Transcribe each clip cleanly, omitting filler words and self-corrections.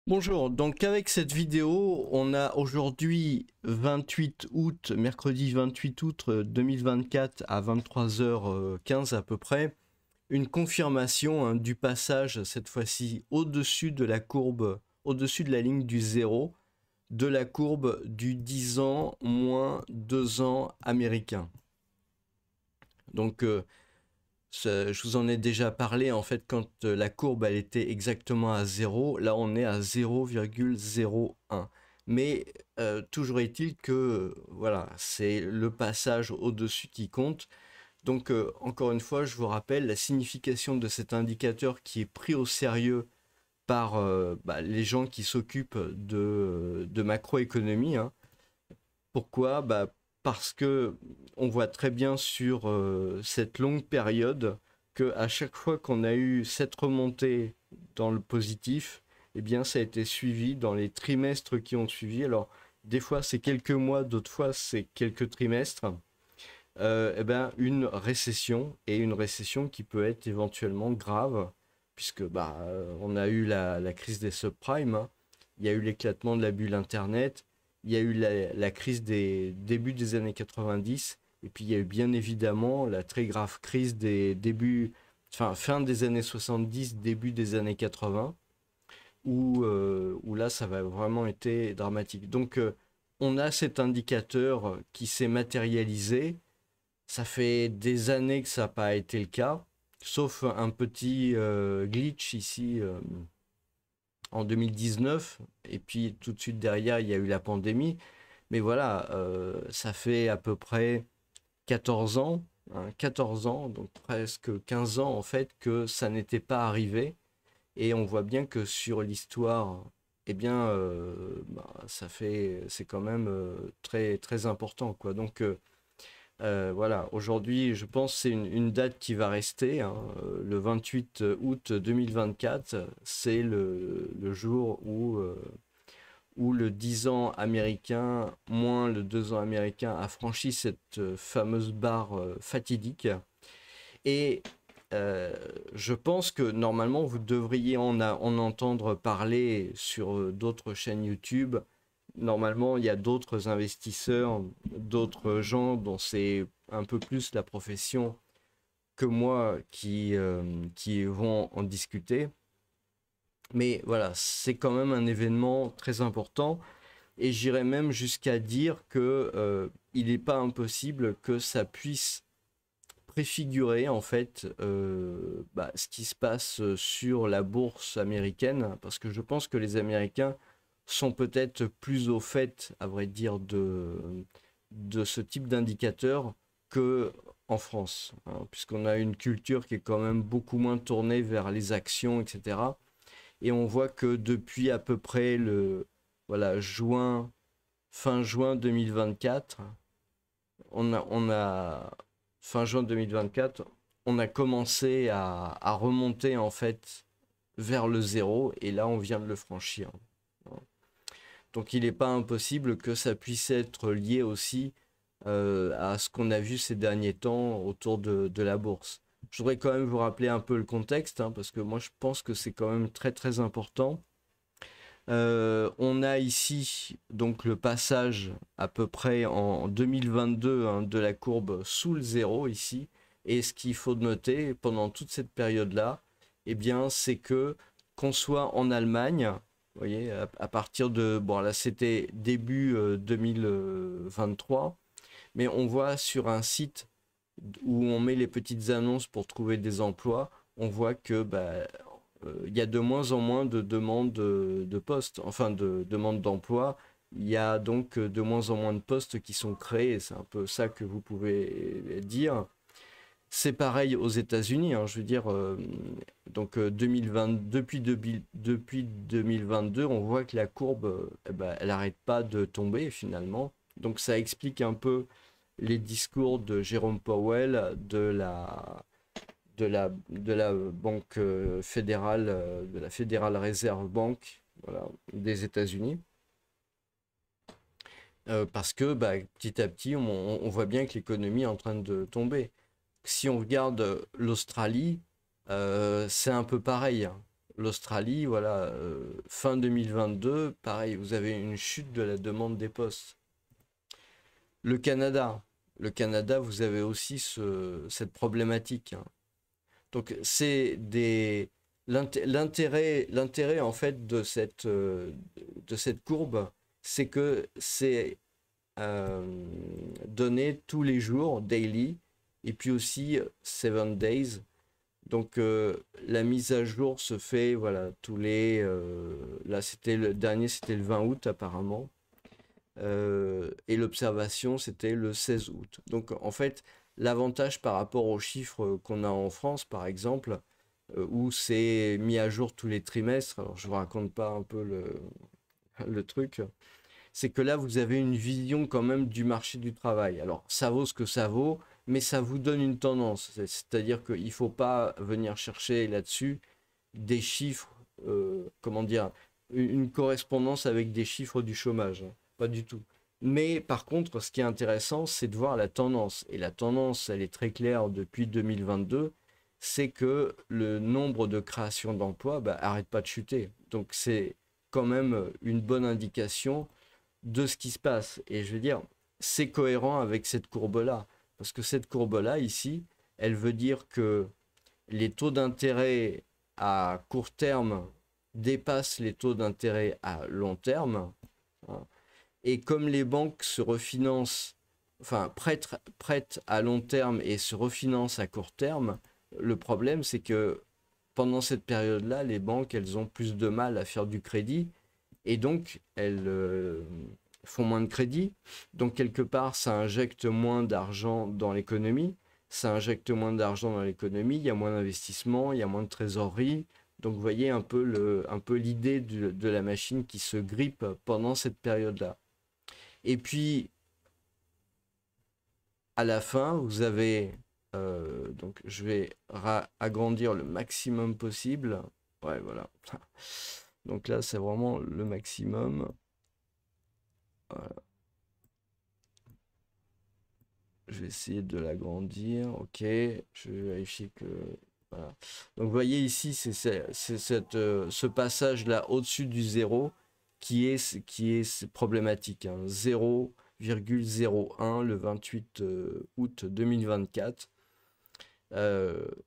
Bonjour, donc avec cette vidéo, on a aujourd'hui 28 août, mercredi 28 août 2024 à 23h15 à peu près, une confirmation du passage cette fois-ci au-dessus de la courbe, au-dessus de la ligne du zéro, de la courbe du 10 ans moins 2 ans américain. Donc je vous en ai déjà parlé en fait quand la courbe elle était exactement à 0, là on est à 0,01. Mais toujours est-il que voilà, c'est le passage au-dessus qui compte. Donc encore une fois, je vous rappelle la signification de cet indicateur qui est pris au sérieux par les gens qui s'occupent de macroéconomie, hein. Pourquoi? Parce que on voit très bien sur cette longue période que à chaque fois qu'on a eu cette remontée dans le positif, eh bien ça a été suivi dans les trimestres qui ont suivi. Alors des fois c'est quelques mois, d'autres fois c'est quelques trimestres. Eh bien une récession, et une récession qui peut être éventuellement grave puisque on a eu la crise des subprimes, hein. Il y a eu l'éclatement de la bulle internet, il y a eu la crise des débuts des années 90, et puis il y a eu bien évidemment la très grave crise des débuts, enfin fin des années 70, début des années 80, où là ça va vraiment été dramatique. Donc on a cet indicateur qui s'est matérialisé. Ça fait des années que ça n'a pas été le cas, sauf un petit glitch ici en 2019, et puis tout de suite derrière, il y a eu la pandémie. Mais voilà, ça fait à peu près 14 ans, hein, 14 ans, donc presque 15 ans en fait, que ça n'était pas arrivé. Et on voit bien que sur l'histoire, eh bien, c'est quand même très, très important, quoi. Donc, voilà, aujourd'hui, je pense que c'est une date qui va rester, hein. Le 28 août 2024, c'est le jour où le 10 ans américain moins le 2 ans américain a franchi cette fameuse barre fatidique. Et je pense que normalement, vous devriez en entendre parler sur d'autres chaînes YouTube. Normalement, il y a d'autres investisseurs, d'autres gens dont c'est un peu plus la profession que moi qui vont en discuter. Mais voilà, c'est quand même un événement très important. Et j'irais même jusqu'à dire que il n'est pas impossible que ça puisse préfigurer en fait ce qui se passe sur la bourse américaine, parce que je pense que les Américains sont peut-être plus au fait, à vrai dire, de ce type d'indicateur que en France, hein, puisqu'on a une culture qui est quand même beaucoup moins tournée vers les actions, etc. Et on voit que depuis à peu près voilà, fin juin 2024, fin juin 2024, on a commencé à remonter en fait vers le zéro, et là on vient de le franchir. Donc il n'est pas impossible que ça puisse être lié aussi à ce qu'on a vu ces derniers temps autour de la bourse. Je voudrais quand même vous rappeler un peu le contexte, hein, parce que moi je pense que c'est quand même très très important. On a ici donc le passage à peu près en 2022, hein, de la courbe sous le zéro ici. Et ce qu'il faut noter pendant toute cette période-là, eh bien, c'est que qu'on soit en Allemagne, vous voyez, à partir de, bon là c'était début 2023, mais on voit sur un site où on met les petites annonces pour trouver des emplois, on voit que il y a de moins en moins de demandes de postes, enfin de demandes d'emploi. Il y a donc de moins en moins de postes qui sont créés. C'est un peu ça que vous pouvez dire. C'est pareil aux États-Unis, hein, je veux dire, 2020, depuis 2022, on voit que la courbe, elle n'arrête pas de tomber finalement. Donc ça explique un peu les discours de Jérôme Powell, de la banque fédérale, de la Federal Reserve Bank, voilà, des États-Unis. Parce que petit à petit, on voit bien que l'économie est en train de tomber. Si on regarde l'Australie, c'est un peu pareil, hein. l'Australie, voilà, fin 2022, pareil, vous avez une chute de la demande des postes. Le Canada, vous avez aussi cette problématique, hein. Donc c'est l'intérêt en fait de cette courbe, c'est que c'est donné tous les jours, daily, et puis aussi 7 days. Donc la mise à jour se fait voilà là c'était le dernier, c'était le 20 août apparemment. Et l'observation, c'était le 16 août. Donc en fait, l'avantage par rapport aux chiffres qu'on a en France, par exemple, où c'est mis à jour tous les trimestres, alors je vous raconte pas un peu le truc, c'est que là, vous avez une vision quand même du marché du travail. Alors ça vaut ce que ça vaut, mais ça vous donne une tendance. C'est-à-dire qu'il ne faut pas venir chercher là-dessus des chiffres, comment dire, une correspondance avec des chiffres du chômage, hein. Pas du tout. Mais par contre, ce qui est intéressant, c'est de voir la tendance. Et la tendance, elle est très claire depuis 2022, c'est que le nombre de créations d'emplois arrête pas de chuter. Donc c'est quand même une bonne indication de ce qui se passe. Et je veux dire, c'est cohérent avec cette courbe-là. Parce que cette courbe-là, ici, elle veut dire que les taux d'intérêt à court terme dépassent les taux d'intérêt à long terme, hein. Et comme les banques se refinancent, enfin prêtent à long terme et se refinancent à court terme, le problème c'est que pendant cette période-là, les banques, elles ont plus de mal à faire du crédit et donc elles font moins de crédit. Donc quelque part, ça injecte moins d'argent dans l'économie. Ça injecte moins d'argent dans l'économie, il y a moins d'investissement, il y a moins de trésorerie. Donc vous voyez un peu l'idée de la machine qui se grippe pendant cette période-là. Et puis, à la fin, vous avez... donc, je vais agrandir le maximum possible. Ouais, voilà. Donc là, c'est vraiment le maximum. Voilà. Je vais essayer de l'agrandir. Ok. Je vais vérifier que... Voilà. Donc, vous voyez ici, c'est ce passage-là au-dessus du zéro qui est problématique, hein. 0,01 le 28 août 2024.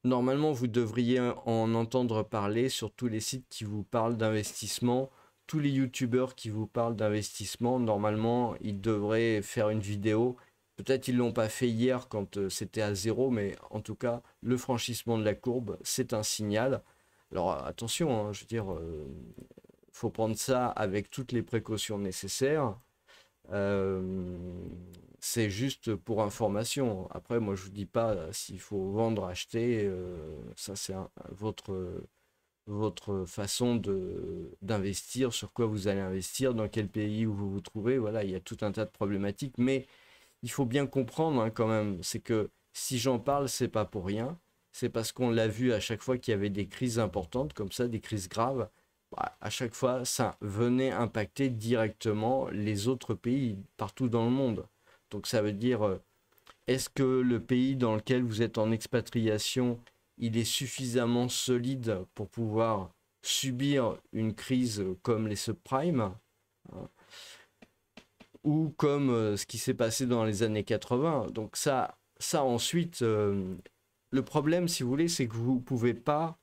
Normalement, vous devriez en entendre parler sur tous les sites qui vous parlent d'investissement. Tous les youtubeurs qui vous parlent d'investissement, normalement, ils devraient faire une vidéo. Peut-être ils l'ont pas fait hier quand c'était à zéro, mais en tout cas, le franchissement de la courbe, c'est un signal. Alors attention, hein, je veux dire, faut prendre ça avec toutes les précautions nécessaires. C'est juste pour information. Après, moi, je vous dis pas s'il faut vendre, acheter. Ça, c'est votre façon d'investir, sur quoi vous allez investir, dans quel pays où vous vous trouvez. Voilà, il y a tout un tas de problématiques. Mais il faut bien comprendre, hein, quand même, c'est que si j'en parle, c'est pas pour rien. C'est parce qu'on l'a vu à chaque fois qu'il y avait des crises importantes, comme ça, des crises graves. À chaque fois, ça venait impacter directement les autres pays partout dans le monde. Donc ça veut dire, est-ce que le pays dans lequel vous êtes en expatriation, il est suffisamment solide pour pouvoir subir une crise comme les subprimes, hein, ou comme ce qui s'est passé dans les années 80. Donc ça ensuite, le problème, si vous voulez, c'est que vous ne pouvez pas,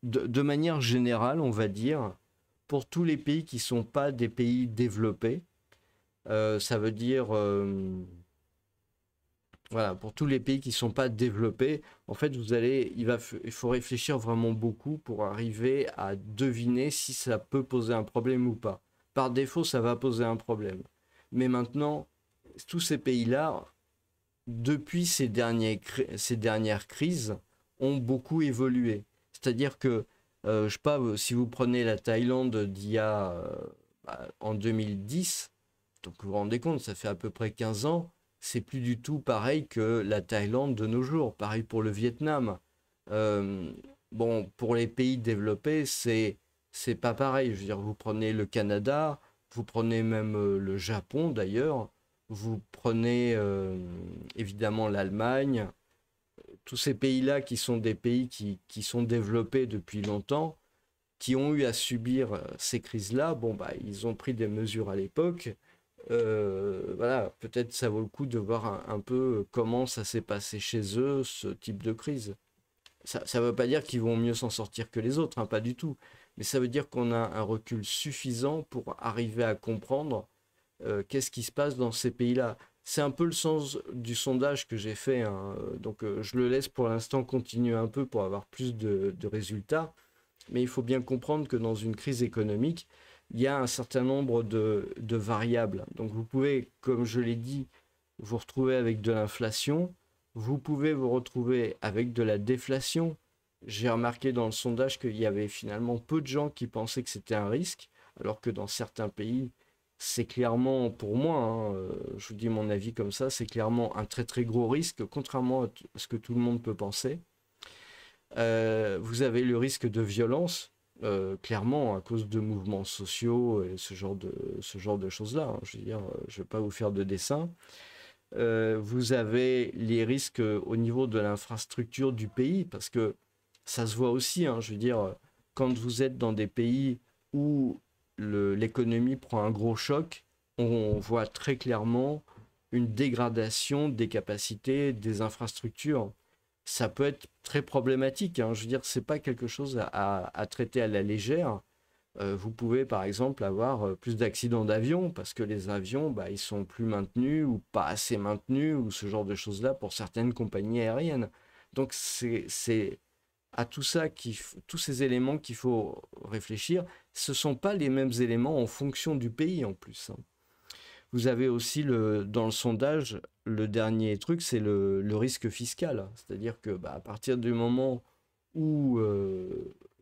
de manière générale, on va dire, pour tous les pays qui ne sont pas des pays développés, ça veut dire, voilà, pour tous les pays qui ne sont pas développés, en fait, il faut réfléchir vraiment beaucoup pour arriver à deviner si ça peut poser un problème ou pas. Par défaut, ça va poser un problème. Mais maintenant, tous ces pays-là, depuis ces dernières crises, ont beaucoup évolué. C'est-à-dire que, je sais pas, si vous prenez la Thaïlande d'il y a en 2010, donc vous vous rendez compte, ça fait à peu près 15 ans, c'est plus du tout pareil que la Thaïlande de nos jours. Pareil pour le Vietnam. Euh, bon, pour les pays développés, c'est pas pareil. Je veux dire, vous prenez le Canada, vous prenez même le Japon d'ailleurs, vous prenez évidemment l'Allemagne, tous ces pays-là qui sont des pays qui sont développés depuis longtemps, qui ont eu à subir ces crises-là, bon, bah, ils ont pris des mesures à l'époque. Voilà, peut-être ça vaut le coup de voir un peu comment ça s'est passé chez eux, ce type de crise. Ça ne veut pas dire qu'ils vont mieux s'en sortir que les autres, hein, pas du tout. Mais ça veut dire qu'on a un recul suffisant pour arriver à comprendre qu'est-ce qui se passe dans ces pays-là. C'est un peu le sens du sondage que j'ai fait, hein. Donc je le laisse pour l'instant continuer un peu pour avoir plus de résultats. Mais il faut bien comprendre que dans une crise économique, il y a un certain nombre de variables. Donc vous pouvez, comme je l'ai dit, vous retrouver avec de l'inflation, vous pouvez vous retrouver avec de la déflation. J'ai remarqué dans le sondage qu'il y avait finalement peu de gens qui pensaient que c'était un risque, alors que dans certains pays, c'est clairement, pour moi, hein, je vous dis mon avis comme ça, c'est clairement un très très gros risque, contrairement à ce que tout le monde peut penser. Vous avez le risque de violence, clairement, à cause de mouvements sociaux et ce genre de choses-là, hein. Je veux dire, je ne vais pas vous faire de dessin. Vous avez les risques au niveau de l'infrastructure du pays, parce que ça se voit aussi, hein, je veux dire, quand vous êtes dans des pays où l'économie prend un gros choc, on voit très clairement une dégradation des capacités des infrastructures. Ça peut être très problématique, hein. Je veux dire, c'est pas quelque chose à traiter à la légère. Vous pouvez par exemple avoir plus d'accidents d'avion parce que les avions, bah, ils sont plus maintenus ou pas assez maintenus ou ce genre de choses-là pour certaines compagnies aériennes. Donc c'est à tout ça tous ces éléments qu'il faut réfléchir. Ce ne sont pas les mêmes éléments en fonction du pays en plus, hein. Vous avez aussi dans le sondage, le dernier truc, c'est le risque fiscal. C'est-à-dire que bah, à partir du moment où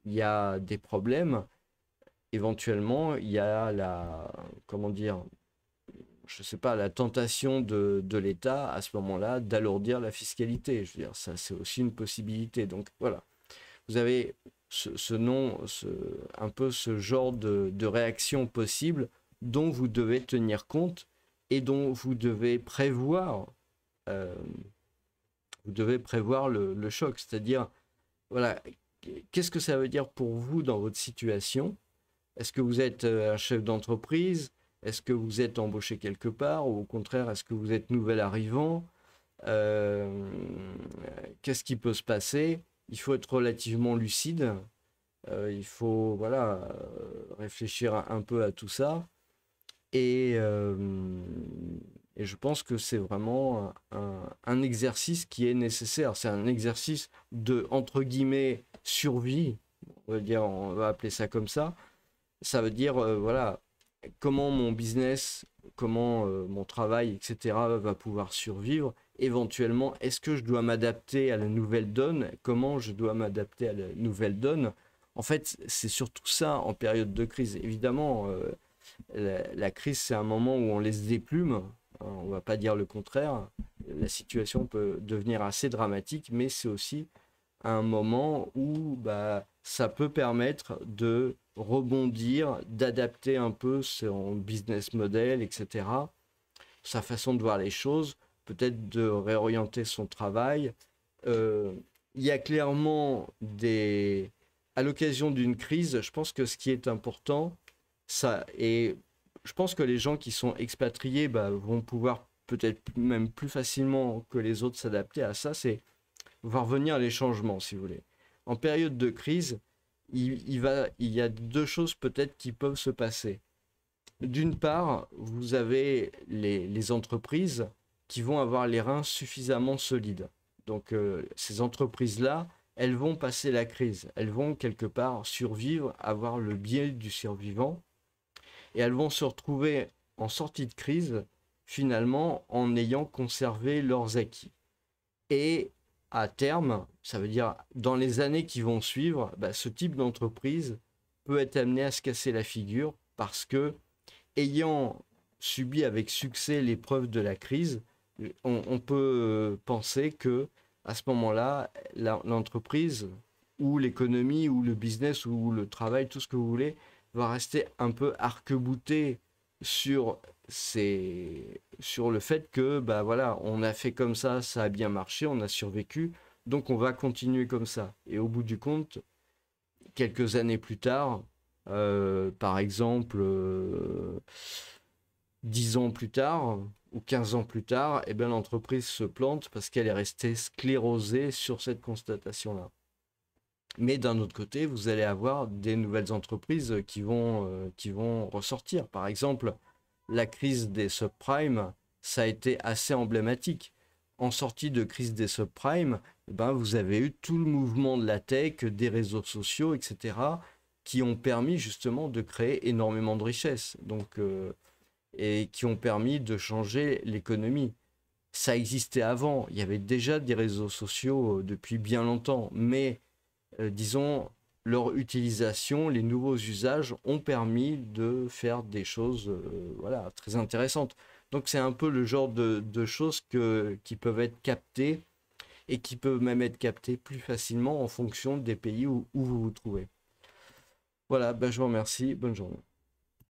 il y a des problèmes, éventuellement, il y a comment dire, je sais pas, la tentation de l'État à ce moment-là d'alourdir la fiscalité. Je veux dire, ça c'est aussi une possibilité. Donc voilà, vous avez un peu ce genre de réaction possible dont vous devez tenir compte et dont euh, vous devez prévoir le choc. C'est-à-dire, voilà, qu'est-ce que ça veut dire pour vous dans votre situation? Est-ce que vous êtes un chef d'entreprise? Est-ce que vous êtes embauché quelque part? Ou au contraire, est-ce que vous êtes nouvel arrivant? Euh, Qu'est-ce qui peut se passer? Il faut être relativement lucide. Il faut voilà, réfléchir un peu à tout ça. Et, euh, et je pense que c'est vraiment un exercice qui est nécessaire. C'est un exercice de, entre guillemets, survie. On va appeler ça comme ça. Ça veut dire, voilà, comment mon business, comment mon travail, etc. va pouvoir survivre. Éventuellement, est-ce que je dois m'adapter à la nouvelle donne? Comment je dois m'adapter à la nouvelle donne? En fait, c'est surtout ça en période de crise. Évidemment, la crise, c'est un moment où on laisse des plumes, hein, on ne va pas dire le contraire. La situation peut devenir assez dramatique, mais c'est aussi un moment où bah, ça peut permettre de rebondir, d'adapter un peu son business model, etc., sa façon de voir les choses, peut-être de réorienter son travail. Il y a clairement à l'occasion d'une crise, je pense que ce qui est important, et je pense que les gens qui sont expatriés bah, vont pouvoir peut-être même plus facilement que les autres s'adapter à ça, c'est voir venir les changements, si vous voulez. En période de crise, il y a deux choses peut-être qui peuvent se passer. D'une part, vous avez les entreprises qui vont avoir les reins suffisamment solides. Donc ces entreprises-là, elles vont passer la crise. Elles vont quelque part survivre, avoir le biais du survivant. Et elles vont se retrouver en sortie de crise, finalement, en ayant conservé leurs acquis. Et à terme, ça veut dire dans les années qui vont suivre, bah, ce type d'entreprise peut être amené à se casser la figure parce que, ayant subi avec succès l'épreuve de la crise, on peut penser que à ce moment-là, l'entreprise ou l'économie ou le business ou le travail, tout ce que vous voulez, va rester un peu arc-bouté sur le fait que bah voilà, on a fait comme ça a bien marché, on a survécu, donc on va continuer comme ça. Et au bout du compte, quelques années plus tard, par exemple 10 ans plus tard ou 15 ans plus tard, eh bien, l'entreprise se plante parce qu'elle est restée sclérosée sur cette constatation-là. Mais d'un autre côté, vous allez avoir des nouvelles entreprises qui vont ressortir. Par exemple, la crise des subprimes, ça a été assez emblématique. En sortie de crise des subprimes, eh ben, vous avez eu tout le mouvement de la tech, des réseaux sociaux, etc., qui ont permis justement de créer énormément de richesses. Donc, et qui ont permis de changer l'économie. Ça existait avant, il y avait déjà des réseaux sociaux depuis bien longtemps, mais disons, leur utilisation, les nouveaux usages ont permis de faire des choses voilà, très intéressantes. Donc c'est un peu le genre de choses qui peuvent être captées et qui peuvent même être captées plus facilement en fonction des pays où vous vous trouvez. Voilà, ben, je vous remercie, bonne journée.